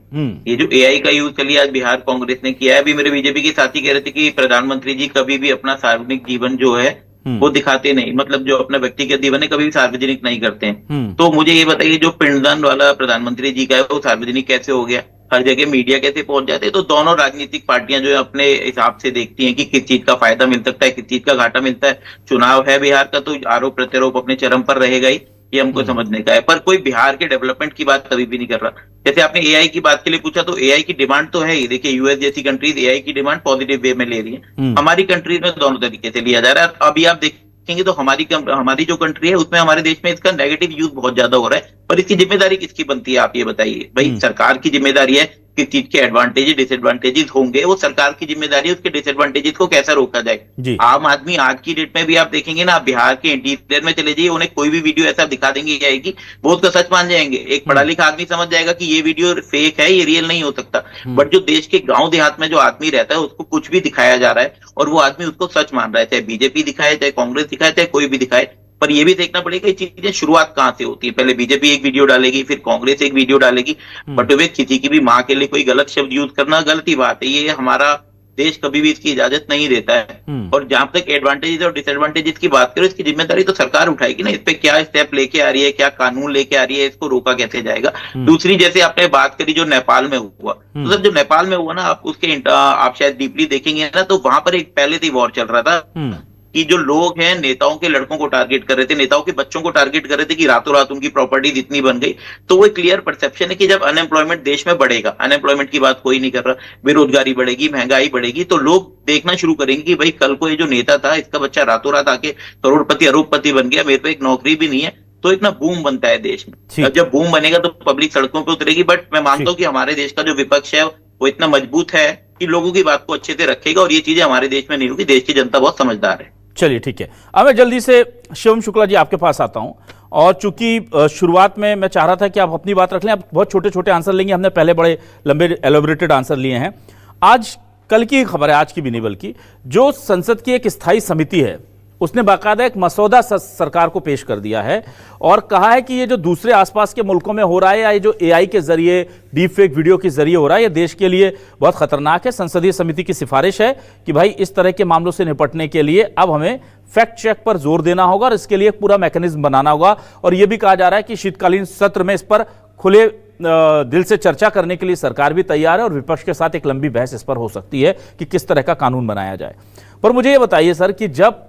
ये जो एआई का यूज चलिए आज बिहार कांग्रेस ने किया है। अभी मेरे बीजेपी के साथी कह रहे थे कि प्रधानमंत्री जी कभी भी अपना सार्वजनिक जीवन जो है वो दिखाते नहीं, मतलब जो अपना व्यक्तिगत जीवन है कभी भी सार्वजनिक नहीं करते हैं। तो मुझे ये बताइए, जो पिंडदान वाला प्रधानमंत्री जी का है वो सार्वजनिक कैसे हो गया? हर जगह मीडिया कैसे पहुंच जाते हैं? तो दोनों राजनीतिक पार्टियां जो है अपने हिसाब से देखती हैं कि किस चीज का फायदा मिल सकता है, किस चीज का घाटा मिलता है। चुनाव है बिहार का तो आरोप प्रत्यारोप अपने चरम पर रहेगा ही, ये हमको समझने का है। पर कोई बिहार के डेवलपमेंट की बात कभी भी नहीं कर रहा। जैसे आपने एआई की बात के लिए पूछा, तो एआई की डिमांड तो है ही। देखिए, यूएस जैसी कंट्रीज एआई की डिमांड पॉजिटिव वे में ले रही है, हमारी कंट्रीज में दोनों तरीके से लिया जा रहा है। अभी आप देखेंगे तो हमारी जो कंट्री है उसमें हमारे देश में इसका नेगेटिव यूज बहुत ज्यादा हो रहा है। पर इसकी जिम्मेदारी किसकी बनती है, आप ये बताइए। भाई सरकार की जिम्मेदारी है, किस चीज के एडवांटेजेस डिसएडवांटेजेस होंगे वो सरकार की जिम्मेदारी है, उसके डिसएडवांटेजेस को कैसा रोका जाए। आम आदमी आज की डेट में भी आप देखेंगे ना, बिहार के इंटीरियर में चले जाइए, उन्हें कोई भी वीडियो ऐसा दिखा देंगे जाएगी, वो उसका सच मान जाएंगे। एक पढ़ा लिखा आदमी समझ जाएगा कि ये वीडियो फेक है, ये रियल नहीं हो सकता। बट जो देश के गांव देहात में जो आदमी रहता है उसको कुछ भी दिखाया जा रहा है और वो आदमी उसको सच मान रहा है, चाहे बीजेपी दिखाए, चाहे कांग्रेस दिखाए, चाहे कोई भी दिखाए। पर ये भी देखना पड़ेगा ये चीजें शुरुआत कहां से होती है। पहले बीजेपी एक वीडियो डालेगी, फिर कांग्रेस एक वीडियो डालेगी। बट वे किसी की भी माँ के लिए कोई गलत शब्द यूज करना गलत ही बात है। ये हमारा देश कभी भी इसकी इजाजत नहीं देता है। और जहां तक एडवांटेजेस और डिसएडवांटेजेस की बात करो, इसकी जिम्मेदारी तो सरकार उठाएगी ना, इस पे क्या स्टेप लेके आ रही है, क्या कानून लेके आ रही है, इसको रोका कैसे जाएगा। दूसरी, जैसे आपने बात करी जो नेपाल में हुआ, तो सर जो नेपाल में हुआ ना, आप उसके आप शायद डीपली देखेंगे ना, तो वहां पर एक पहले से वॉर चल रहा था कि जो लोग हैं नेताओं के लड़कों को टारगेट कर रहे थे, नेताओं के बच्चों को टारगेट कर रहे थे कि रातों रात उनकी प्रॉपर्टीज इतनी बन गई। तो वो क्लियर परसेप्शन है कि जब अनएम्प्लॉयमेंट देश में बढ़ेगा, अनएम्प्लॉयमेंट की बात कोई नहीं कर रहा, बेरोजगारी बढ़ेगी, महंगाई बढ़ेगी, तो लोग देखना शुरू करेंगे कि भाई कल को ये जो नेता था, इसका बच्चा रातों रात आके करोड़पति अरबपति बन गया, मेरे पे एक नौकरी भी नहीं है, तो एक ना बूम बनता है देश में। जब बूम बनेगा तो पब्लिक सड़कों पर उतरेगी। बट मैं मानता हूँ कि हमारे देश का जो विपक्ष है वो इतना मजबूत है कि लोगों की बात को अच्छे से रखेगा, और ये चीजें हमारे देश में नहीं होगी। देश की जनता बहुत समझदार है। चलिए ठीक है, अब मैं जल्दी से शिवम शुक्ला जी आपके पास आता हूं, और चूंकि शुरुआत में मैं चाह रहा था कि आप अपनी बात रख लें, आप बहुत छोटे छोटे आंसर लेंगे, हमने पहले बड़े लंबे एलोबरेटेड आंसर लिए हैं। आज कल की खबर है, आज की भी नहीं बल्कि, जो संसद की एक स्थायी समिति है उसने बाकायदा एक मसौदा सरकार को पेश कर दिया है और कहा है कि ये जो दूसरे आसपास के मुल्कों में हो रहा है, या ये जो एआई के जरिए, डीप फेक वीडियो के जरिए हो रहा है, ये देश के लिए बहुत खतरनाक है। संसदीय समिति की सिफारिश है कि भाई इस तरह के मामलों से निपटने के लिए अब हमें फैक्ट चेक पर जोर देना होगा और इसके लिए एक पूरा मैकेनिज्म बनाना होगा। और यह भी कहा जा रहा है कि शीतकालीन सत्र में इस पर खुले दिल से चर्चा करने के लिए सरकार भी तैयार है और विपक्ष के साथ एक लंबी बहस इस पर हो सकती है कि किस तरह का कानून बनाया जाए। पर मुझे यह बताइए सर कि जब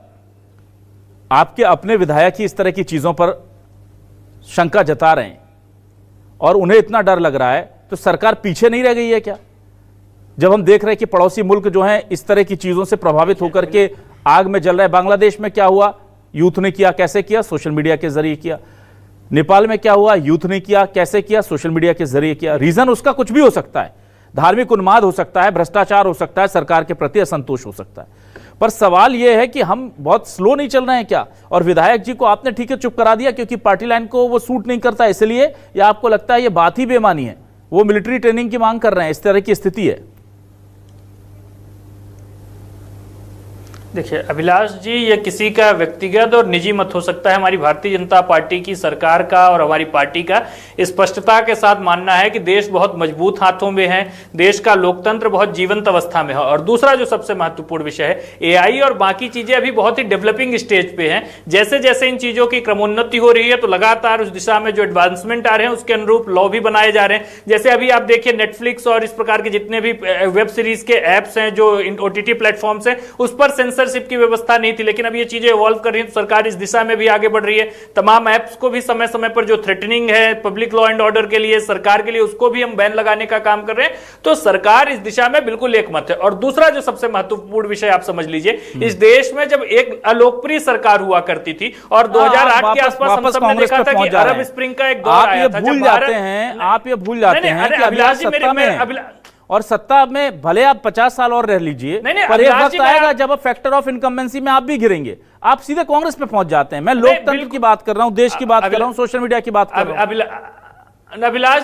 आपके अपने विधायक ही इस तरह की चीजों पर शंका जता रहे हैं और उन्हें इतना डर लग रहा है, तो सरकार पीछे नहीं रह गई है क्या? जब हम देख रहे हैं कि पड़ोसी मुल्क जो हैं इस तरह की चीजों से प्रभावित होकर के आग में जल रहा है। बांग्लादेश में क्या हुआ, यूथ ने किया, कैसे किया? सोशल मीडिया के जरिए किया। नेपाल में क्या हुआ, यूथ ने किया, कैसे किया? सोशल मीडिया के जरिए किया। रीजन उसका कुछ भी हो सकता है, धार्मिक उन्माद हो सकता है, भ्रष्टाचार हो सकता है, सरकार के प्रति असंतोष हो सकता है। पर सवाल यह है कि हम बहुत स्लो नहीं चल रहे हैं क्या? और विधायक जी को आपने ठीक है चुप करा दिया क्योंकि पार्टी लाइन को वो सूट नहीं करता इसलिए, या आपको लगता है ये बात ही बेमानी है, वो मिलिट्री ट्रेनिंग की मांग कर रहे हैं, इस तरह की स्थिति है? देखिए अभिलाष जी, ये किसी का व्यक्तिगत और निजी मत हो सकता है। हमारी भारतीय जनता पार्टी की, सरकार का और हमारी पार्टी का स्पष्टता के साथ मानना है कि देश बहुत मजबूत हाथों में है, देश का लोकतंत्र बहुत जीवंत अवस्था में है। और दूसरा जो सबसे महत्वपूर्ण विषय है, एआई और बाकी चीजें अभी बहुत ही डेवलपिंग स्टेज पे हैं। जैसे जैसे इन चीजों की क्रमोन्नति हो रही है तो लगातार उस दिशा में जो एडवांसमेंट आ रहे हैं उसके अनुरूप लॉ भी बनाए जा रहे हैं। जैसे अभी आप देखिए नेटफ्लिक्स और इस प्रकार के जितने भी वेब सीरीज के एप्स हैं, जो ओटीटी प्लेटफॉर्म्स हैं, उस पर सेंसरशिप की व्यवस्था नहीं थी, लेकिन अब ये चीजें इवॉल्व कर रही हैं तो सरकार इस दिशा में भी आगे बढ़ रही है। तमाम ऐप्स को भी समय समय पर जो थ्रेटनिंग है पब्लिक लॉ एंड ऑर्डर के लिए, सरकार के लिए, उसको भी हम बैन लगाने का काम कर रहे हैं। तो सरकार इस दिशा में बिल्कुल एकमत है। और दूसरा जो सबसे महत्वपूर्ण विषय आप समझ लीजिए, इस देश में जब एक अलोकप्रिय सरकार हुआ करती थी और 2008 के आसपास हम सबने देखा था कि अरब स्प्रिंग का एक दौर आया था, जब भारत, आप ये भूल जाते हैं कि अभिलाष जी मेरे और सत्ता में भले आप 50 साल और रह लीजिए, पर एक वक्त आएगा जब अब फैक्टर ऑफ इनकम्बेंसी में आप भी गिरेंगे, आप सीधे कांग्रेस पे पहुंच जाते हैं। मैं लोकतंत्र की बात कर रहा हूं, देश की बात कर रहा हूं, सोशल मीडिया की बात कर रहा हूं। अभिलाष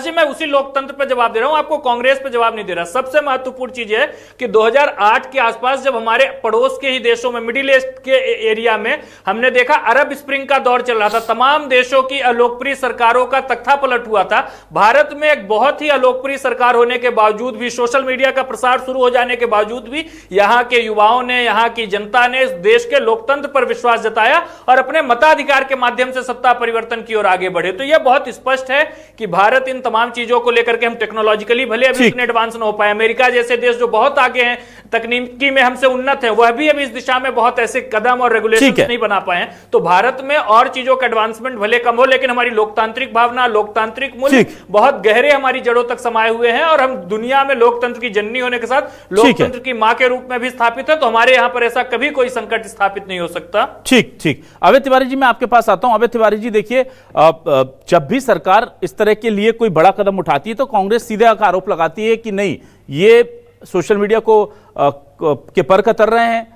जी मैं उसी लोकतंत्र पर जवाब दे रहा हूं, आपको कांग्रेस पर जवाब नहीं दे रहा। सबसे महत्वपूर्ण चीज है कि 2008 के आसपास जब हमारे पड़ोस के ही देशों में, मिडिल ईस्ट के एरिया में, हमने देखा अरब स्प्रिंग का दौर चल रहा था, तमाम देशों की अलोकप्रिय सरकारों का तख्ता पलट हुआ था। भारत में एक बहुत ही अलोकप्रिय सरकार होने के बावजूद भी, सोशल मीडिया का प्रसार शुरू हो जाने के बावजूद भी, यहां के युवाओं ने, यहां की जनता ने देश के लोकतंत्र पर विश्वास जताया और अपने मताधिकार के माध्यम से सत्ता परिवर्तन की ओर आगे बढ़े। तो यह बहुत स्पष्ट है कि भारत इन तमाम चीजों को लेकर के, हम टेक्नोलॉजिकली भले अभी इतने एडवांस न हो पाए, अमेरिका जैसे देश जो बहुत आगे हैं, तकनीकी में हमसे उन्नत है, वह भी अभी इस दिशा में बहुत ऐसे कदम और रेगुलेशंस नहीं बना पाए हैं। तो भारत में और चीजों का एडवांसमेंट भले कम हो, लेकिन हमारी लोकतांत्रिक भावना, लोकतांत्रिक मूल्य बहुत गहरे हमारी जड़ों तक समाये हुए हैं और हम दुनिया में लोकतंत्र की जननी होने के साथ लोकतंत्र की मां के रूप में भी स्थापित है। तो हमारे यहां पर ऐसा कभी कोई संकट स्थापित नहीं हो सकता। ठीक ठीक, अभय तिवारी जी मैं आपके पास आता हूं। अभय तिवारी जी देखिए, जब भी सरकार इस तरह के लिए कोई बड़ा कदम उठाती है तो कांग्रेस सीधे आरोप लगाती है कि नहीं, ये सोशल मीडिया को के पर कतर रहे हैं,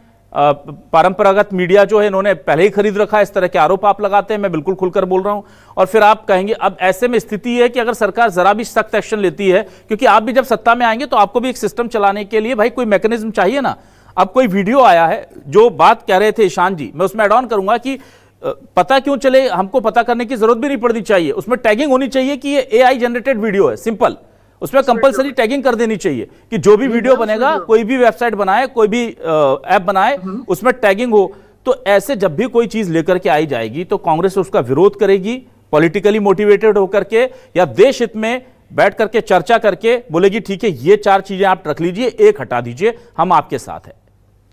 परंपरागत मीडिया जो है इन्होंने पहले ही खरीद रखा है, इस तरह के आरोप आप लगाते हैं। मैं बिल्कुल खुलकर बोल रहा हूं। और फिर आप कहेंगे अब ऐसे में स्थिति है कि अगर सरकार जरा भी सख्त एक्शन लेती है, क्योंकि आप भी जब सत्ता में आएंगे तो आपको भी एक सिस्टम चलाने के लिए भाई कोई मैकेनिज्म चाहिए ना। अब कोई वीडियो आया है, जो बात कह रहे थे ईशान जी, मैं उसमें एड ऑन करूंगा कि पता क्यों चले, हमको पता करने की जरूरत भी नहीं पड़नी चाहिए, उसमें टैगिंग होनी चाहिए कि ये एआई जनरेटेड वीडियो है, सिंपल। उसमें कंपलसरी टैगिंग कर देनी चाहिए कि जो भी वीडियो बनेगा, कोई भी वेबसाइट बनाए, कोई भी ऐप बनाए, उसमें टैगिंग हो। तो ऐसे जब भी कोई चीज लेकर के आई जाएगी तो कांग्रेस उसका विरोध करेगी, पॉलिटिकली मोटिवेटेड होकर के या देश हित में बैठ करके चर्चा करके बोलेगी ठीक है ये 4 चीजें आप रख लीजिए, एक हटा दीजिए, हम आपके साथ हैं।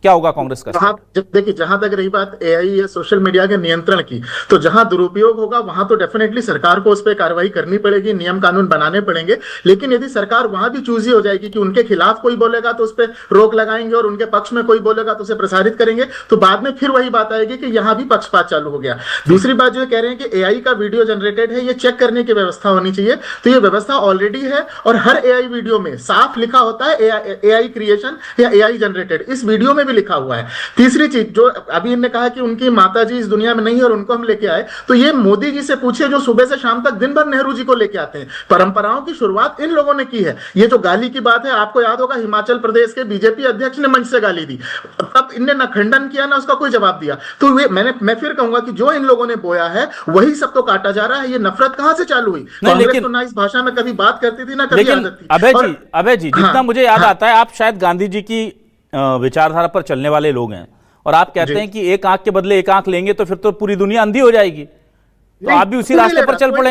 क्या होगा कांग्रेस का? देखिए, जहां तक रही बात एआई या सोशल मीडिया के नियंत्रण की, तो जहां दुरुपयोग होगा वहां तो डेफिनेटली सरकार को उस पर कार्रवाई करनी पड़ेगी, नियम कानून बनाने पड़ेंगे। लेकिन यदि सरकार वहां भी चूजी हो जाएगी कि उनके खिलाफ कोई बोलेगा तो उस पर रोक लगाएंगे और उनके पक्ष में कोई बोलेगा तो उसे प्रसारित करेंगे, तो बाद में फिर वही बात आएगी कि यहां भी पक्षपात चालू हो गया। दूसरी बात जो कह रहे हैं कि एआई का वीडियो जनरेटेड है, ये चेक करने की व्यवस्था होनी चाहिए, तो ये व्यवस्था ऑलरेडी है और हर एआई वीडियो में साफ लिखा होता है एआई क्रिएशन या एआई जनरेटेड, इस वीडियो में भी लिखा हुआ है। तीसरी चीज जो अभी इन्होंने कहा कि उनकी माताजी इस दुनिया में नहीं है और उनको हम लेके आए, तो ये मोदी जी से पूछिए जो सुबह से शाम तक दिन भर नेहरू जी को लेके आते हैं। परंपराओं की शुरुआत इन लोगों ने की है। ये जो गाली की बात है, आपको याद होगा हिमाचल प्रदेश के बीजेपी अध्यक्ष ने मंच से गाली दी, तब इनने ना खंडन किया ना उसका कोई जवाब दिया। तो मैं फिर कहूंगा कि जो इन लोगों ने बोया है वही सब तो काटा जा रहा है। ये नफरत कहां से चालू हुई? कांग्रेस तो ना इस भाषा में कभी बात करती थी ना कभी आदत थी। अभय जी जितना मुझे याद आता है, आप शायद गांधी जी की विचारधारा पर चलने वाले लोग हैं और आप कहते हैं कि एक आंख के बदले एक आंख लेंगे तो फिर तो पूरी दुनिया अंधी हो जाएगी, तो आप भी उसी रास्ते पर चल पड़े।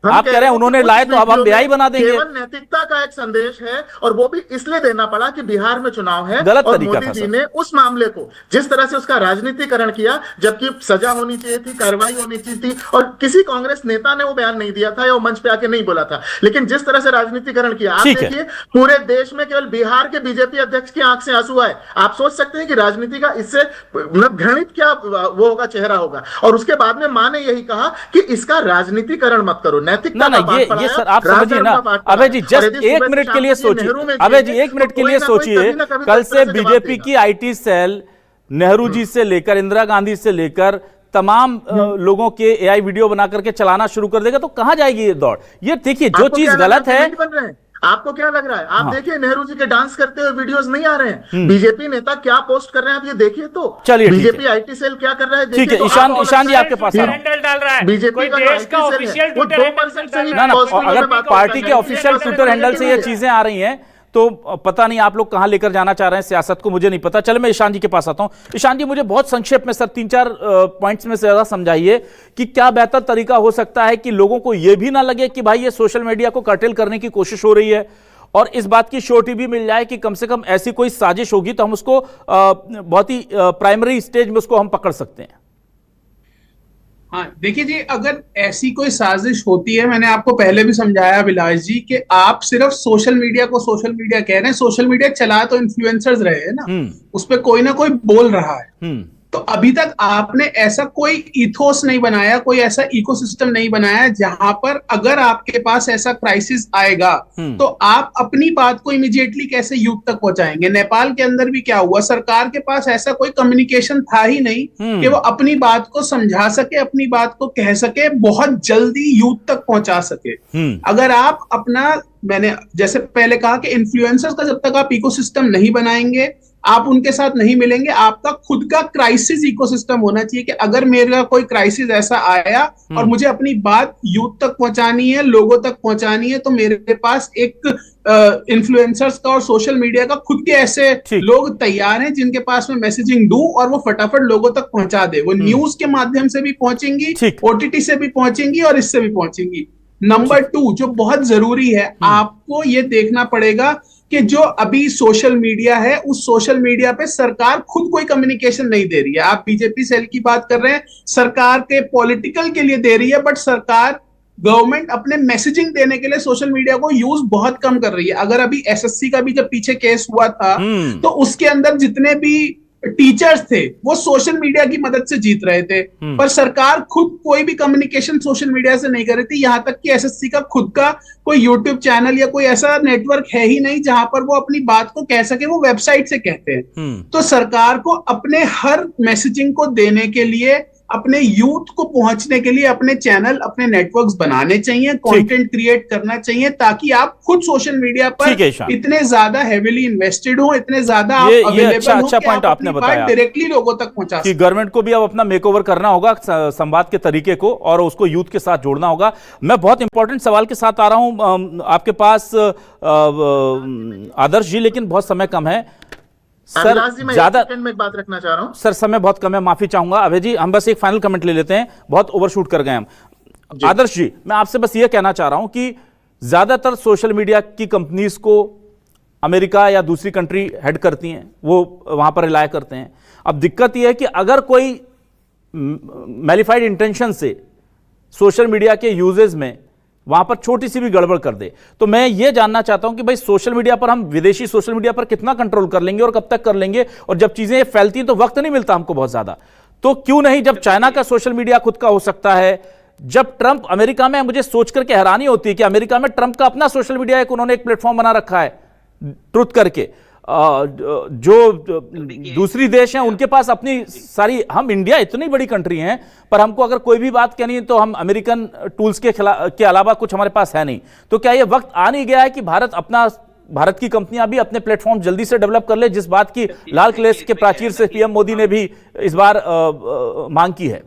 आप कह रहे हैं उन्होंने लाए तो अब हम बेहाई बना देंगे। केवल नैतिकता का एक संदेश है और वो भी इसलिए देना पड़ा कि बिहार में चुनाव है, गलत और तरीका मोदी था जी ने उस मामले को जिस तरह से उसका राजनीतिकरण किया, जबकि सजा होनी चाहिए थी, कार्रवाई होनी चाहिए थी, और किसी कांग्रेस नेता ने वो बयान नहीं दिया था या वो मंच पे आके नहीं बोला था, लेकिन जिस तरह से राजनीतिकरण किया, आप देखिए पूरे देश में केवल बिहार के बीजेपी अध्यक्ष की आंख से आंसू आए। आप सोच सकते हैं कि राजनीति का इससे घृणित क्या वो होगा, चेहरा होगा। और उसके बाद में मां ने यही कहा कि इसका राजनीतिकरण मत करो, नैतिकता ना ये सर आप समझिए ना। अभय जी जस्ट 1 मिनट के लिए सोचिए, अभय जी 1 मिनट के लिए सोचिए, कल से बीजेपी की आईटी सेल नेहरू जी से लेकर इंदिरा गांधी से लेकर तमाम लोगों के एआई वीडियो बना करके चलाना शुरू कर देगा, तो कहां जाएगी ये दौड़? ये देखिए जो चीज गलत है, आपको क्या लग रहा है? आप देखिए नेहरू जी के डांस करते हुए वीडियोस नहीं आ रहे हैं। बीजेपी नेता क्या पोस्ट कर रहे हैं आप ये देखिए तो। चलिए बीजेपी आईटी सेल क्या कर रहा है? ठीक है, ईशान जी आपके पास आ रहा हूं। बीजेपी का आईटी सेल है वो 2% से ही ना अगर पार्टी के ऑफिशियल ट्विटर हैंडल से ये चीजें आ रही हैं तो पता नहीं आप लोग कहां लेकर जाना चाह रहे हैं सियासत को, मुझे नहीं पता। चलो मैं ईशान जी के पास आता हूं। ईशान जी मुझे बहुत संक्षेप में सर 3-4 पॉइंट्स में से ज्यादा समझाइए कि क्या बेहतर तरीका हो सकता है कि लोगों को यह भी ना लगे कि भाई ये सोशल मीडिया को कर्टेल करने की कोशिश हो रही है, और इस बात की श्योरिटी भी मिल जाए कि कम से कम ऐसी कोई साजिश होगी तो हम उसको बहुत ही प्राइमरी स्टेज में उसको हम पकड़ सकते हैं। हाँ देखिए जी, अगर ऐसी कोई साजिश होती है, मैंने आपको पहले भी समझाया अभिलाष जी कि आप सिर्फ सोशल मीडिया को सोशल मीडिया कह रहे हैं, सोशल मीडिया चला तो इन्फ्लुएंसर्स रहे हैं ना, उस पर कोई ना कोई बोल रहा है। तो अभी तक आपने ऐसा कोई इथोस नहीं बनाया, कोई ऐसा इकोसिस्टम नहीं बनाया जहां पर अगर आपके पास ऐसा क्राइसिस आएगा तो आप अपनी बात को इमीडिएटली कैसे यूथ तक पहुंचाएंगे। नेपाल के अंदर भी क्या हुआ, सरकार के पास ऐसा कोई कम्युनिकेशन था ही नहीं कि वो अपनी बात को समझा सके, अपनी बात को कह सके, बहुत जल्दी यूथ तक पहुंचा सके। अगर आप अपना, मैंने जैसे पहले कहा कि इन्फ्लुएंसर्स का जब तक आप इकोसिस्टम नहीं बनाएंगे, आप उनके साथ नहीं मिलेंगे, आपका खुद का क्राइसिस इकोसिस्टम होना चाहिए कि अगर मेरा कोई क्राइसिस ऐसा आया और मुझे अपनी बात यूथ तक पहुंचानी है, लोगों तक पहुंचानी है, तो मेरे पास एक इन्फ्लुएंसर्स का और सोशल मीडिया का खुद के ऐसे लोग तैयार हैं जिनके पास मैं मैसेजिंग दूं और वो फटाफट लोगों तक पहुंचा दे। वो न्यूज के माध्यम से भी पहुंचेंगी, ओटीटी से भी पहुंचेंगी और इससे भी पहुंचेंगी। नंबर 2 जो बहुत जरूरी है, आपको ये देखना पड़ेगा कि जो अभी सोशल मीडिया है, उस सोशल मीडिया पे सरकार खुद कोई कम्युनिकेशन नहीं दे रही है। आप बीजेपी सेल की बात कर रहे हैं, सरकार के पॉलिटिकल के लिए दे रही है, बट सरकार गवर्नमेंट अपने मैसेजिंग देने के लिए सोशल मीडिया को यूज बहुत कम कर रही है। अगर अभी एसएससी का भी जब पीछे केस हुआ था तो उसके अंदर जितने भी टीचर्स थे वो सोशल मीडिया की मदद से जीत रहे थे, पर सरकार खुद कोई भी कम्युनिकेशन सोशल मीडिया से नहीं कर रही थी। यहां तक कि एसएससी का खुद का कोई यूट्यूब चैनल या कोई ऐसा नेटवर्क है ही नहीं जहां पर वो अपनी बात को कह सके, वो वेबसाइट से कहते हैं। तो सरकार को अपने हर मैसेजिंग को देने के लिए अपने यूथ को पहुंचने के लिए अपने चैनल, अपने नेटवर्क्स बनाने चाहिए, कंटेंट क्रिएट करना चाहिए, ताकि आप खुद सोशल मीडिया पर इतने ज्यादा हेवीली इन्वेस्टेड हो, इतने ज्यादा अच्छा पॉइंट आपने बताया, डायरेक्टली लोगों तक पहुंचा कि गवर्नमेंट को भी अब अपना मेकओवर करना होगा संवाद के तरीके को और उसको यूथ के साथ जोड़ना होगा। मैं बहुत इंपॉर्टेंट सवाल के साथ आ रहा हूं आपके पास आदर्श जी, लेकिन बहुत समय कम है सर, ज्यादा में एक बात रखना चाह रहा हूं सर, समय बहुत कम है, माफी चाहूंगा। अभय जी, हम बस एक फाइनल कमेंट ले लेते हैं, बहुत ओवरशूट कर गए हम। आदर्श जी, मैं आपसे बस ये कहना चाह रहा हूं कि ज्यादातर सोशल मीडिया की कंपनीज को अमेरिका या दूसरी कंट्री हेड करती हैं, वो वहां पर रिलाय करते हैं। अब दिक्कत यह है कि अगर कोई मैलिफाइड इंटेंशन से सोशल मीडिया के यूजेस में वहां पर छोटी सी भी गड़बड़ कर दे, तो मैं ये जानना चाहता हूं कि भाई सोशल मीडिया पर हम विदेशी सोशल मीडिया पर कितना कंट्रोल कर लेंगे और कब तक कर लेंगे, और जब चीजें फैलती हैं तो वक्त नहीं मिलता हमको बहुत ज्यादा। तो क्यों नहीं, जब चाइना का सोशल मीडिया खुद का हो सकता है, जब ट्रंप अमेरिका में, मुझे सोच करके हैरानी होती है कि अमेरिका में ट्रंप का अपना सोशल मीडिया एक उन्होंने एक प्लेटफॉर्म बना रखा है ट्रुथ करके, जो दूसरी देश हैं उनके पास अपनी सारी, हम इंडिया इतनी बड़ी कंट्री हैं पर हमको अगर कोई भी बात कहनी है तो हम अमेरिकन टूल्स के अलावा कुछ हमारे पास है नहीं। तो क्या यह वक्त आ नहीं गया है कि भारत की कंपनियां भी अपने प्लेटफॉर्म जल्दी से डेवलप कर ले, जिस बात की लाल किले के प्राचीर से पीएम मोदी ने भी इस बार मांग की है?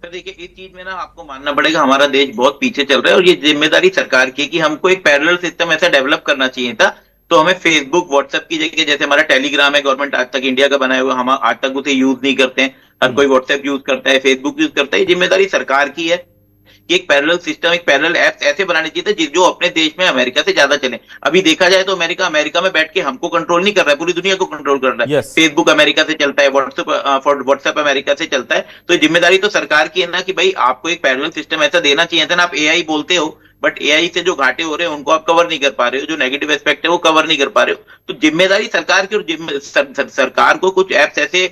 देखिए, इस चीज में ना आपको मानना पड़ेगा हमारा देश बहुत पीछे चल रहा है, और ये जिम्मेदारी सरकार की कि हमको एक पैरेलल सिस्टम ऐसा डेवलप करना चाहिए था। तो हमें फेसबुक, व्हाट्सएप की जगह, जैसे हमारा टेलीग्राम है, गवर्नमेंट आज तक इंडिया का बनाया हुआ, हम आज तक उसे यूज नहीं करते हैं। हर कोई व्हाट्सएप यूज करता है, फेसबुक यूज करता है। जिम्मेदारी सरकार की है कि एक पैरेलल सिस्टम, एक पैरेलल ऐप ऐसे बनाने चाहिए थे जो अपने देश में अमेरिका से ज्यादा चले। अभी देखा जाए तो अमेरिका में बैठ के हमको कंट्रोल नहीं कर रहा है, पूरी दुनिया को कंट्रोल कर रहा है। फेसबुक अमेरिका से चलता है, व्हाट्सएप अमेरिका से चलता है। तो जिम्मेदारी तो सरकार की है ना कि भाई आपको एक पैरेलल सिस्टम ऐसा देना चाहिए था ना। आप एआई बोलते हो, बट एआई से जो घाटे हो रहे हैं उनको आप कवर नहीं कर पा रहे हो, जो नेगेटिव एस्पेक्ट है वो कवर नहीं कर पा रहे हो। तो जिम्मेदारी सरकार की, और सरकार को कुछ एप्स ऐसे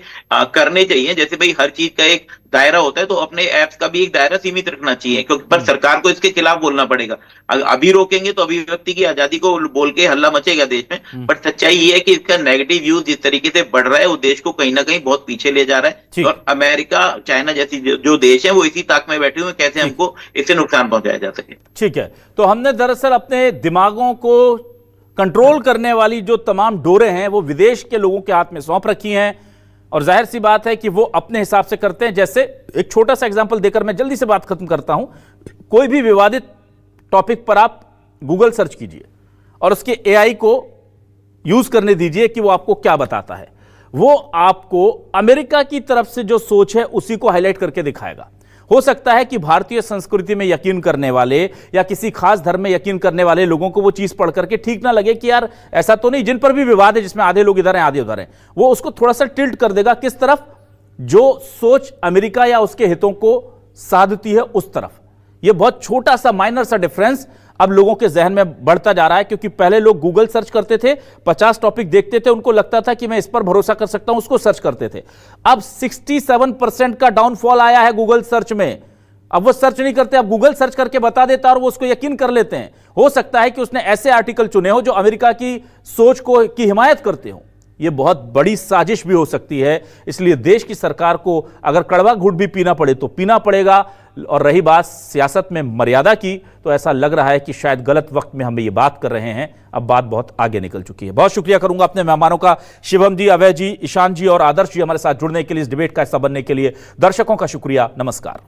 करने चाहिए, जैसे भाई हर चीज का एक दायरा होता है, तो अपने एप्स का भी एक दायरा सीमित रखना चाहिए, क्योंकि पर सरकार को इसके खिलाफ बोलना पड़ेगा। अभी रोकेंगे तो अभिव्यक्ति की आजादी को बोल के हल्ला मचेगा देश में, बट सच्चाई ये है कि इसका नेगेटिव यूज जिस तरीके से बढ़ रहा है वो देश को कहीं ना कहीं बहुत पीछे ले जा रहा है। और अमेरिका, चाइना जैसी जो देश है वो इसी ताक में बैठे हुए, कैसे हमको इससे नुकसान पहुंचाया जा सके। ठीक है, तो हमने दरअसल अपने दिमागों को कंट्रोल करने वाली जो तमाम डोरें हैं वो विदेश के लोगों के हाथ में सौंप रखी हैं, और जाहिर सी बात है कि वो अपने हिसाब से करते हैं। जैसे एक छोटा सा एग्जांपल देकर मैं जल्दी से बात खत्म करता हूं। कोई भी विवादित टॉपिक पर आप गूगल सर्च कीजिए और उसके एआई को यूज करने दीजिए कि वो आपको क्या बताता है। वो आपको अमेरिका की तरफ से जो सोच है उसी को हाईलाइट करके दिखाएगा। हो सकता है कि भारतीय संस्कृति में यकीन करने वाले या किसी खास धर्म में यकीन करने वाले लोगों को वो चीज पढ़ करके ठीक ना लगे कि यार ऐसा तो नहीं, जिन पर भी विवाद है जिसमें आधे लोग इधर हैं आधे उधर हैं, वो उसको थोड़ा सा टिल्ट कर देगा किस तरफ, जो सोच अमेरिका या उसके हितों को साधती है उस तरफ। ये बहुत छोटा सा माइनर सा डिफरेंस अब लोगों के जहन में बढ़ता जा रहा है, क्योंकि पहले लोग गूगल सर्च करते थे, 50 टॉपिक देखते थे, उनको लगता था कि मैं इस पर भरोसा कर सकता हूं, उसको सर्च करते थे। अब 67% का डाउनफॉल आया है गूगल सर्च में। अब वो सर्च नहीं करते, अब गूगल सर्च करके बता देता और वो उसको यकीन कर लेते हैं। हो सकता है कि उसने ऐसे आर्टिकल चुने हो जो अमेरिका की सोच की हिमायत करते हो। यह बहुत बड़ी साजिश भी हो सकती है, इसलिए देश की सरकार को अगर कड़वा घूंट भी पीना पड़े तो पीना पड़ेगा। और रही बात सियासत में मर्यादा की, तो ऐसा लग रहा है कि शायद गलत वक्त में हम ये बात कर रहे हैं, अब बात बहुत आगे निकल चुकी है। बहुत शुक्रिया करूंगा अपने मेहमानों का, शिवम जी, अभय जी, ईशान जी और आदर्श जी, हमारे साथ जुड़ने के लिए, इस डिबेट का हिस्सा बनने के लिए। दर्शकों का शुक्रिया, नमस्कार।